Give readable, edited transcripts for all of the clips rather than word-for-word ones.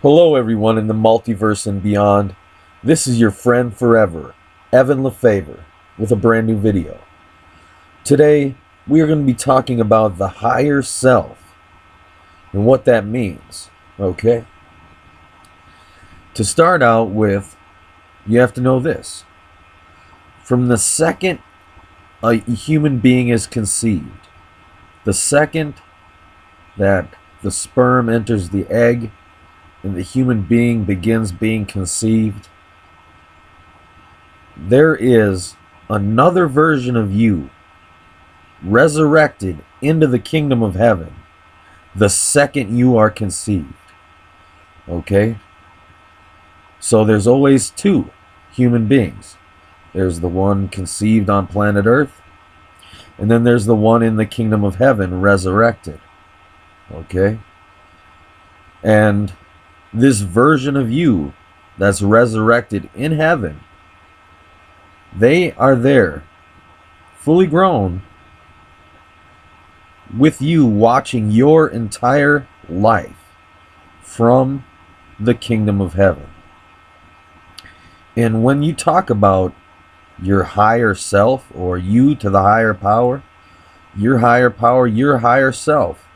Hello everyone in the multiverse and beyond. This is your friend forever, Evan Lefavor, with a brand new video. Today, we are going to be talking about the higher self and what that means, okay? To start out with, you have to know this. From the second a human being is conceived, the second that the sperm enters the egg, and the human being begins being conceived, there is another version of you resurrected into the kingdom of heaven the second you are conceived. Okay? So there's always two human beings. There's the one conceived on planet Earth, and then there's the one in the kingdom of heaven resurrected. Okay? And this version of you that's resurrected in heaven, they are there, fully grown, with you watching your entire life from the kingdom of heaven. And when you talk about your higher self, or you to the higher power, your higher self,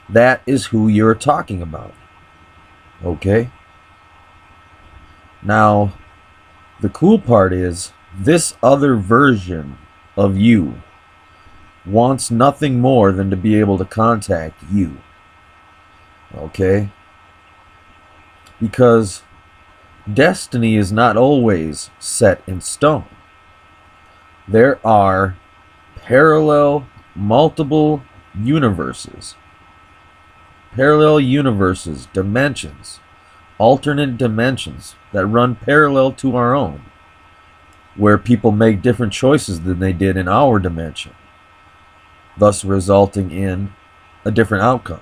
that is who you're talking about. Okay? Now, the cool part is this other version of you wants nothing more than to be able to contact you. Okay? Because destiny is not always set in stone. There are parallel, multiple universes. Dimensions, alternate dimensions that run parallel to our own, where people make different choices than they did in our dimension, thus resulting in a different outcome.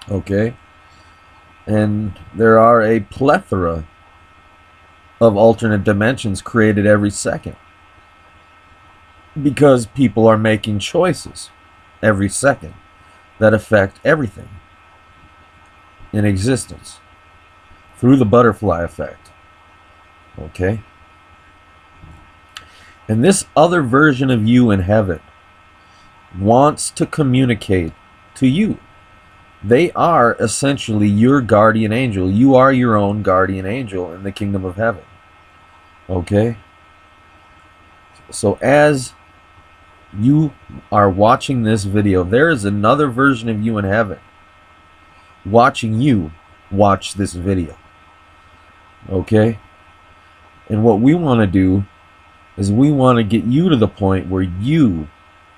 Okay? And there are a plethora of alternate dimensions created every second, because people are making choices every second that affect everything in existence through the butterfly effect. Okay? And this other version of you in heaven wants to communicate to you. They are essentially your guardian angel. You are your own guardian angel in the kingdom of heaven. Okay? So as you are watching this video, there is another version of you in heaven watching you watch this video. Okay? And what we want to do is we want to get you to the point where you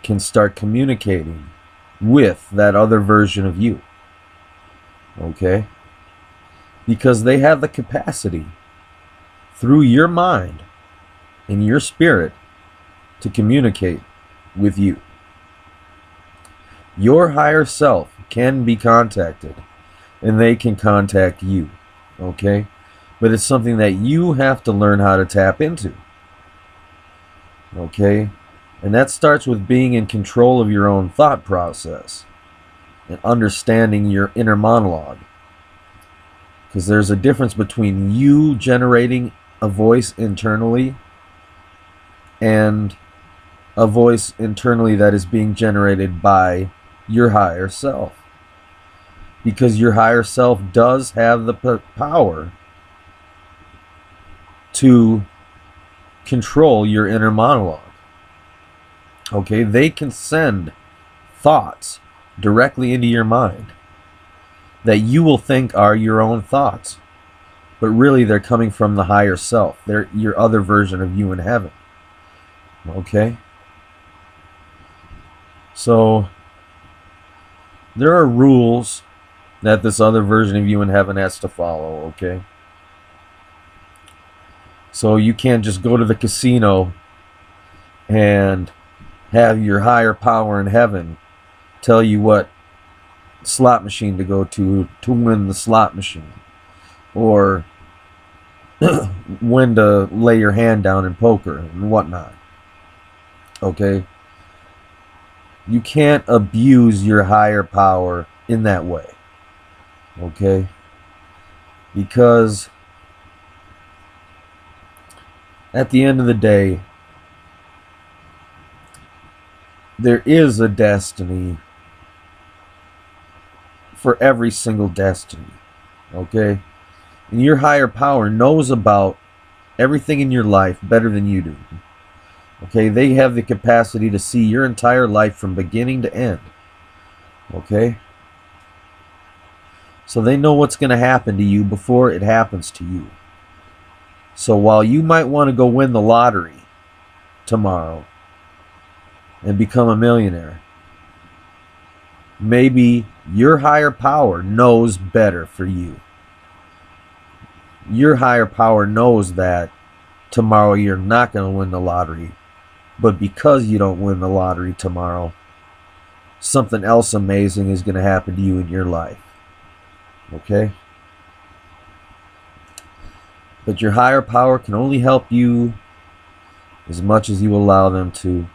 can start communicating with that other version of you. Okay? Because they have the capacity through your mind and your spirit to communicate with you. Your higher self can be contacted, and they can contact you. Okay? But it's something that you have to learn how to tap into. Okay? And that starts with being in control of your own thought process and understanding your inner monologue. Because there's a difference between you generating a voice internally and a voice internally that is being generated by your higher self. Because your higher self does have the power to control your inner monologue. Okay, they can send thoughts directly into your mind that you will think are your own thoughts, but really they're coming from the higher self. They're your other version of you in heaven. Okay? So there are rules that this other version of you in heaven has to follow. Okay? So you can't just go to the casino and have your higher power in heaven tell you what slot machine to go to win the slot machine, or when to lay your hand down in poker and whatnot. Okay? You can't abuse your higher power in that way. Okay? Because at the end of the day, there is a destiny for every single destiny. Okay? And your higher power knows about everything in your life better than you do. Okay? They have the capacity to see your entire life from beginning to end. Okay? So they know what's going to happen to you before it happens to you. So while you might want to go win the lottery tomorrow and become a millionaire, maybe your higher power knows better for you. Your higher power knows that tomorrow you're not going to win the lottery, but because you don't win the lottery tomorrow, something else amazing is going to happen to you in your life. Okay? But your higher power can only help you as much as you allow them to.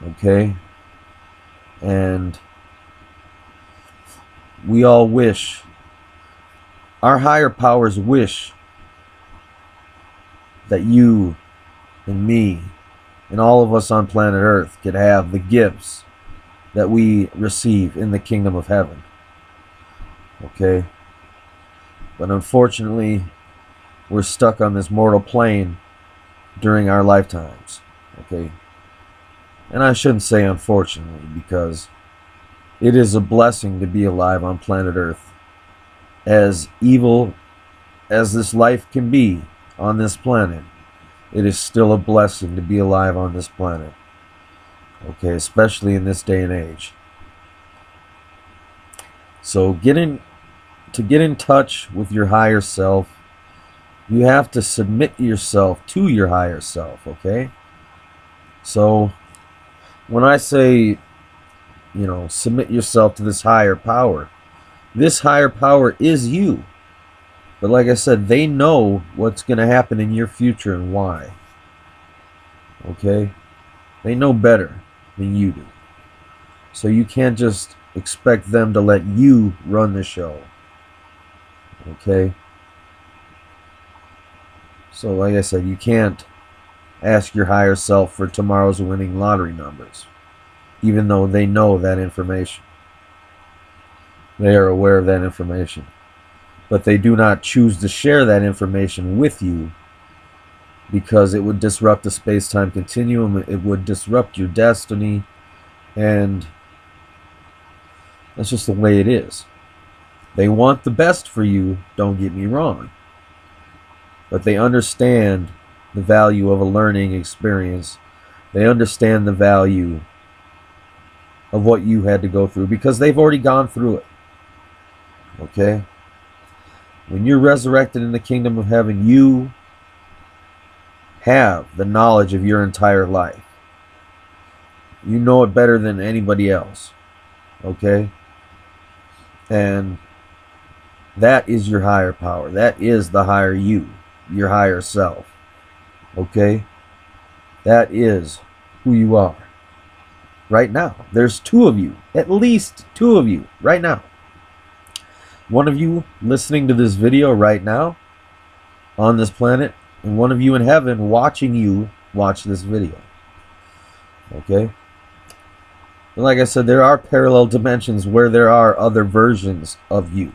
Okay? And we all wish, our higher powers wish that you and me and all of us on planet Earth could have the gifts that we receive in the kingdom of heaven. Okay? But unfortunately, we're stuck on this mortal plane during our lifetimes. Okay? And I shouldn't say unfortunately, because it is a blessing to be alive on planet Earth. As evil as this life can be on this planet, it is still a blessing to be alive on this planet. Okay, especially in this day and age. So get in touch with your higher self, you have to submit yourself to your higher self, okay? So when I say, submit yourself to this higher power is you. But like I said, they know what's going to happen in your future and why. Okay? They know better than you do. So you can't just expect them to let you run the show. Okay? So like I said, you can't ask your higher self for tomorrow's winning lottery numbers, even though they know that information. They are aware of that information. But they do not choose to share that information with you because it would disrupt the space-time continuum, it would disrupt your destiny, and that's just the way it is. They want the best for you, don't get me wrong. But they understand the value of a learning experience. They understand the value of what you had to go through because they've already gone through it. Okay? When you're resurrected in the kingdom of heaven, you have the knowledge of your entire life. You know it better than anybody else. Okay? And that is your higher power. That is the higher you, your higher self. Okay? That is who you are. Right now. There's two of you. At least two of you. Right now. One of you listening to this video right now on this planet, and one of you in heaven watching you watch this video. Okay? And like I said, there are parallel dimensions where there are other versions of you.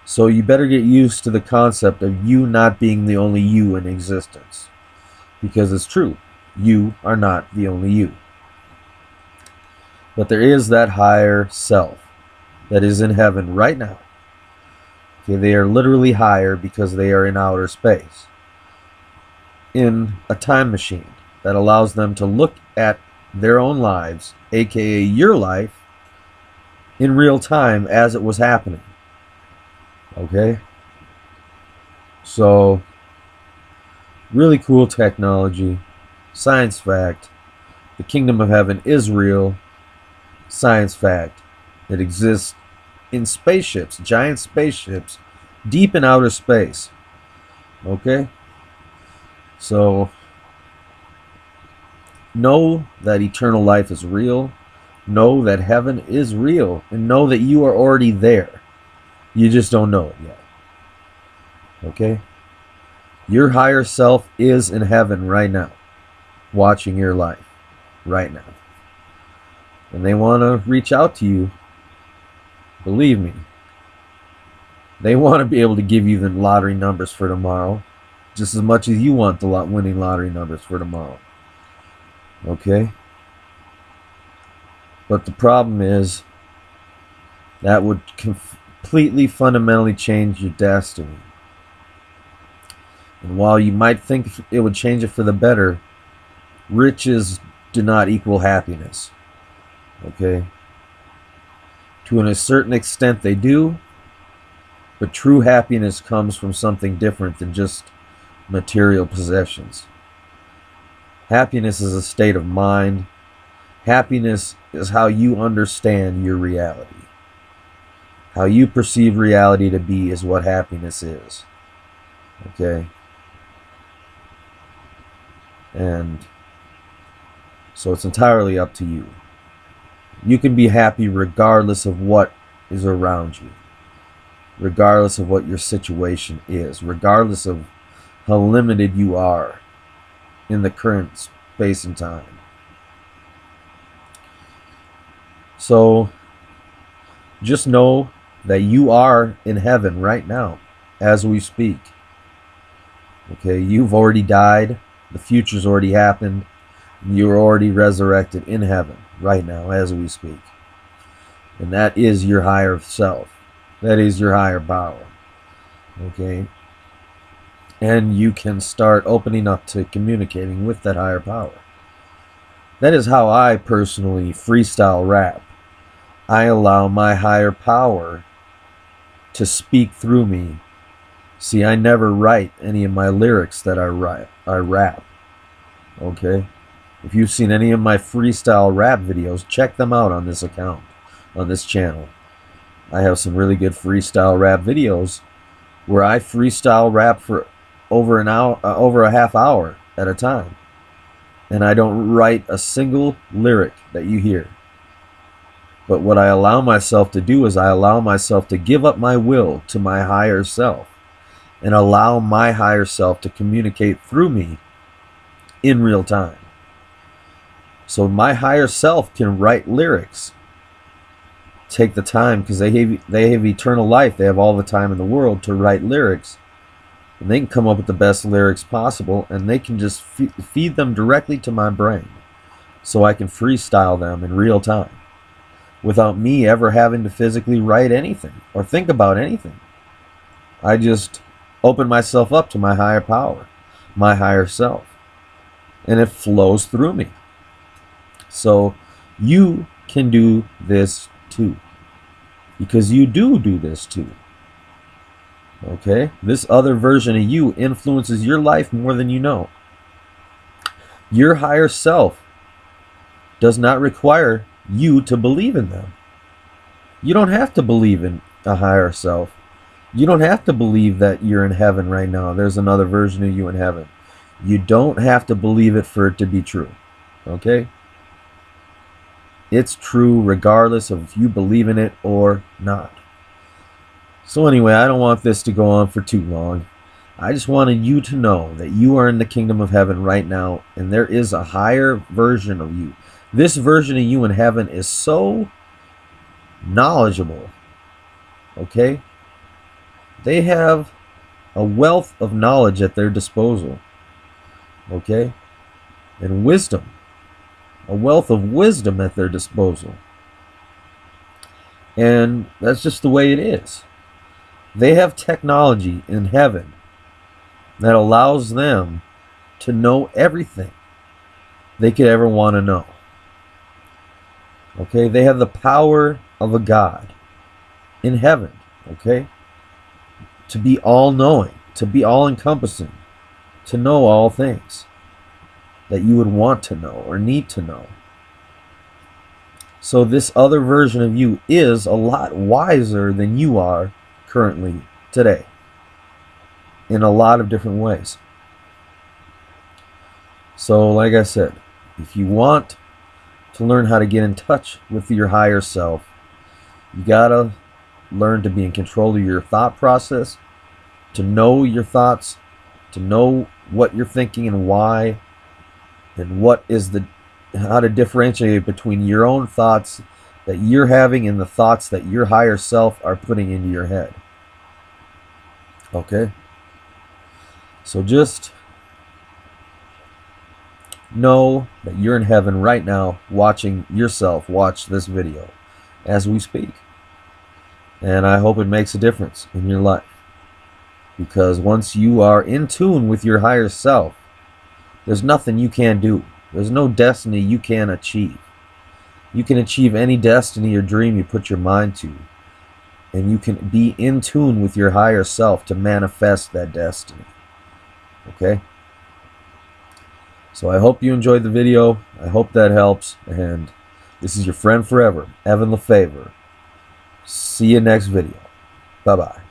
So you better get used to the concept of you not being the only you in existence. Because it's true. You are not the only you. But there is that higher self that is in heaven right now. Okay, they are literally higher because they are in outer space. In a time machine that allows them to look at their own lives, aka your life, in real time as it was happening. Okay? So, really cool technology. Science fact. The kingdom of heaven is real. Science fact. It exists in spaceships, giant spaceships, deep in outer space. Okay? So, know that eternal life is real. Know that heaven is real. And know that you are already there. You just don't know it yet. Okay? Your higher self is in heaven right now, watching your life right now. And they want to reach out to you. Believe me. They want to be able to give you the lottery numbers for tomorrow, just as much as you want the winning lottery numbers for tomorrow. Okay? But the problem is that would completely fundamentally change your destiny. And while you might think it would change it for the better, riches do not equal happiness. Okay? To a certain extent they do, but true happiness comes from something different than just material possessions. Happiness is a state of mind. Happiness is how you understand your reality. How you perceive reality to be is what happiness is. Okay? And so it's entirely up to you. You can be happy regardless of what is around you, regardless of what your situation is, regardless of how limited you are in the current space and time. So just know that you are in heaven right now as we speak. Okay, you've already died. The future's already happened. You're already resurrected in heaven right now as we speak. And that is your higher self. That is your higher power. Okay? And you can start opening up to communicating with that higher power. That is how I personally freestyle rap. I allow my higher power to speak through me. See, I never write any of my lyrics that I rap. Okay? If you've seen any of my freestyle rap videos, check them out on this account, on this channel. I have some really good freestyle rap videos where I freestyle rap for over an hour, over a half hour at a time. And I don't write a single lyric that you hear. But what I allow myself to do is I allow myself to give up my will to my higher self and allow my higher self to communicate through me in real time. So my higher self can write lyrics. Take the time, because they have eternal life. They have all the time in the world to write lyrics. And they can come up with the best lyrics possible, and they can just feed them directly to my brain so I can freestyle them in real time without me ever having to physically write anything or think about anything. I just open myself up to my higher power, my higher self, and it flows through me. So you can do this too, because you do this too. Okay? This other version of you influences your life more than you know. Your higher self does not require you to believe in them. You don't have to believe in a higher self. You don't have to believe that you're in heaven right now. There's another version of you in heaven. You don't have to believe it for it to be true. Okay? It's true regardless of if you believe in it or not. So anyway, I don't want this to go on for too long. I just wanted you to know that you are in the kingdom of heaven right now, and there is a higher version of you. This version of you in heaven is so knowledgeable. Okay? They have a wealth of knowledge at their disposal. Okay? And wisdom. A wealth of wisdom at their disposal. And that's just the way it is. They have technology in heaven that allows them to know everything they could ever want to know. Okay? They have the power of a God in heaven. Okay? To be all-knowing, to be all-encompassing, to know all things that you would want to know or need to know. So this other version of you is a lot wiser than you are currently today in a lot of different ways. So like I said, if you want to learn how to get in touch with your higher self, you gotta learn to be in control of your thought process. to know your thoughts, to know what you're thinking and why, and what is how to differentiate between your own thoughts that you're having and the thoughts that your higher self are putting into your head. Okay? So just know that you're in heaven right now, watching yourself watch this video as we speak. And I hope it makes a difference in your life. Because once you are in tune with your higher self, there's nothing you can't do. There's no destiny you can't achieve. You can achieve any destiny or dream you put your mind to. And you can be in tune with your higher self to manifest that destiny. Okay? So I hope you enjoyed the video. I hope that helps. And this is your friend forever, Evan Lefavor. See you next video. Bye-bye.